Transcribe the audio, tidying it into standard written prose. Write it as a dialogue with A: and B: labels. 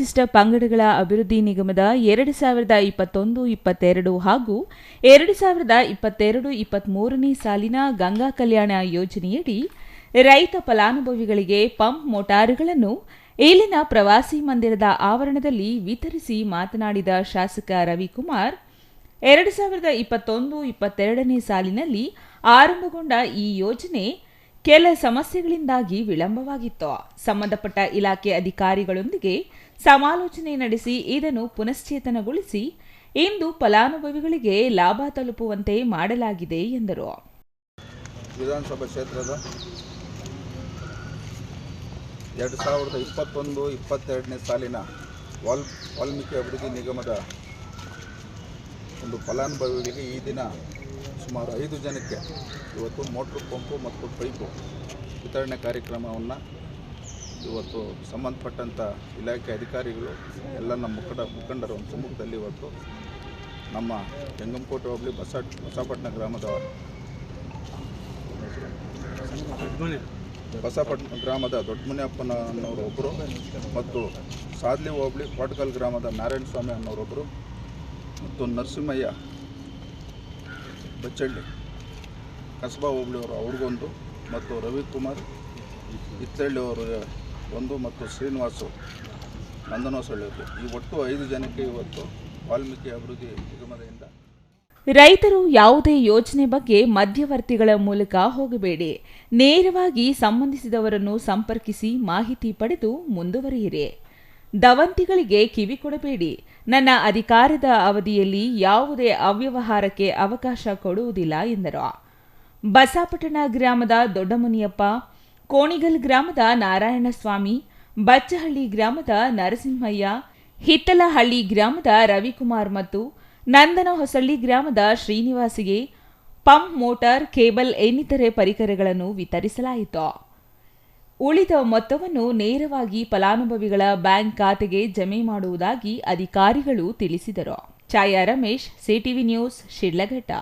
A: ಪರಿಶಿಷ್ಟ ಪಂಗಡಗಳ ಅಭಿವೃದ್ಧಿ ನಿಗಮದ 2021-22 ಹಾಗೂ 2022-23ನೇ ಸಾಲಿನ ಗಂಗಾ ಕಲ್ಯಾಣ ಯೋಜನೆಯಡಿ ರೈತ ಫಲಾನುಭವಿಗಳಿಗೆ ಪಂಪ್ ಮೋಟಾರುಗಳನ್ನು ಇಲ್ಲಿನ ಪ್ರವಾಸಿ ಮಂದಿರದ ಆವರಣದಲ್ಲಿ ವಿತರಿಸಿ ಮಾತನಾಡಿದ ಶಾಸಕ ರವಿಕುಮಾರ್, 2021-22ನೇ ಸಾಲಿನಲ್ಲಿ ಆರಂಭಗೊಂಡ ಈ ಯೋಜನೆ ಕೆಲ ಸಮಸ್ಯೆಗಳಿಂದಾಗಿ ವಿಳಂಬವಾಗಿತ್ತು. ಸಂಬಂಧಪಟ್ಟ ಇಲಾಖೆ ಅಧಿಕಾರಿಗಳೊಂದಿಗೆ ಸಮಾಲೋಚನೆ ನಡೆಸಿ ಇದನ್ನು ಪುನಶ್ಚೇತನಗೊಳಿಸಿ ಇಂದು ಫಲಾನುಭವಿಗಳಿಗೆ ಲಾಭ ತಲುಪುವಂತೆ ಮಾಡಲಾಗಿದೆ ಎಂದರು.
B: ವಿಧಾನಸಭಾ ಕ್ಷೇತ್ರದ 2021-22ನೇ ಸಾಲಿನ ವಾಲ್ಮೀಕಿ ಅಭಿವೃದ್ಧಿ ನಿಗಮದ ಒಂದು ಫಲಾನುಭವಿಗಳಿಗೆ ಈ ದಿನ ಸುಮಾರು 5 ಜನಕ್ಕೆ ಇವತ್ತು ಮೋಟ್ರು ಪಂಪು ಮತ್ತು ಪೈಪು ವಿತರಣೆ ಕಾರ್ಯಕ್ರಮವನ್ನು ಇವತ್ತು ಸಂಬಂಧಪಟ್ಟಂಥ ಇಲಾಖೆ ಅಧಿಕಾರಿಗಳು ಎಲ್ಲ ನಮ್ಮ ಮುಖಂಡರ ಒಂದು ಸಮ್ಮುಖದಲ್ಲಿ ಇವತ್ತು ನಮ್ಮ ಜಂಗಮಕೋಟೆ ಹೋಬಳಿ ಬಸಪಟ್ಟಣ ಗ್ರಾಮದ ದೊಡ್ಡಮುನಿಯಪ್ಪನ ಅನ್ನೋರು ಒಬ್ಬರು ಮತ್ತು ಸಾದ್ಲಿ ಹೋಬಳಿ ಕೋಟಕಲ್ ಗ್ರಾಮದ ನಾರಾಯಣ ಸ್ವಾಮಿ ಅನ್ನೋರೊಬ್ಬರು ಮತ್ತು ನರಸಿಂಹಯ್ಯ ಬಚ್ಚಳ್ಳಿ ಕಸಬಾ ಹೋಬಳಿಯವರು ಅವ್ರಿಗೊಂದು ಮತ್ತು ರವಿಕುಮಾರ್ ಇತ್ತಳ್ಳಿ ಅವರು ಒಂದು ಮತ್ತು ಶ್ರೀನಿವಾಸು ನಂದನಹೊಸಳ್ಳಿಯವರು ಈ ಒಟ್ಟು 5 ಜನಕ್ಕೆ ಇವತ್ತು ವಾಲ್ಮೀಕಿ ಅಭಿವೃದ್ಧಿ ನಿಗಮದಿಂದ
A: ರೈತರು ಯಾವುದೇ ಯೋಜನೆ ಬಗ್ಗೆ ಮಧ್ಯವರ್ತಿಗಳ ಮೂಲಕ ಹೋಗಬೇಡಿ, ನೇರವಾಗಿ ಸಂಬಂಧಿಸಿದವರನ್ನು ಸಂಪರ್ಕಿಸಿ ಮಾಹಿತಿ ಪಡೆದು ಮುಂದುವರಿಯಿರಿ. ದವಂತಿಗಳಿಗೆ ಕಿವಿ ಕೊಡಬೇಡಿ. ನನ್ನ ಅಧಿಕಾರದ ಅವಧಿಯಲ್ಲಿ ಯಾವುದೇ ಅವ್ಯವಹಾರಕ್ಕೆ ಅವಕಾಶ ಕೊಡುವುದಿಲ್ಲ ಎಂದರು. ಬಸಾಪಟ್ಟಣ ಗ್ರಾಮದ ದೊಡ್ಡಮುನಿಯಪ್ಪ, ಕೋಣಿಗಲ್ ಗ್ರಾಮದ ನಾರಾಯಣಸ್ವಾಮಿ, ಬಚ್ಚಹಳ್ಳಿ ಗ್ರಾಮದ ನರಸಿಂಹಯ್ಯ, ಹಿತ್ತಲಹಳ್ಳಿ ಗ್ರಾಮದ ರವಿಕುಮಾರ್ ಮತ್ತು ನಂದನಹೊಸಳ್ಳಿ ಗ್ರಾಮದ ಶ್ರೀನಿವಾಸಿಗೆ ಪಂಪ್ ಮೋಟಾರ್, ಕೇಬಲ್ ಇನ್ನಿತರೆ ಪರಿಕರಗಳನ್ನು ವಿತರಿಸಲಾಯಿತು. ಉಳಿದ ಮೊತ್ತವನ್ನು ನೇರವಾಗಿ ಫಲಾನುಭವಿಗಳ ಬ್ಯಾಂಕ್ ಖಾತೆಗೆ ಜಮೆ ಮಾಡುವುದಾಗಿ ಅಧಿಕಾರಿಗಳು ತಿಳಿಸಿದರು. ಛಾಯಾ ರಮೇಶ್, ಸಿಟಿವಿ ನ್ಯೂಸ್, ಶಿಡ್ಲಘಟ್ಟ.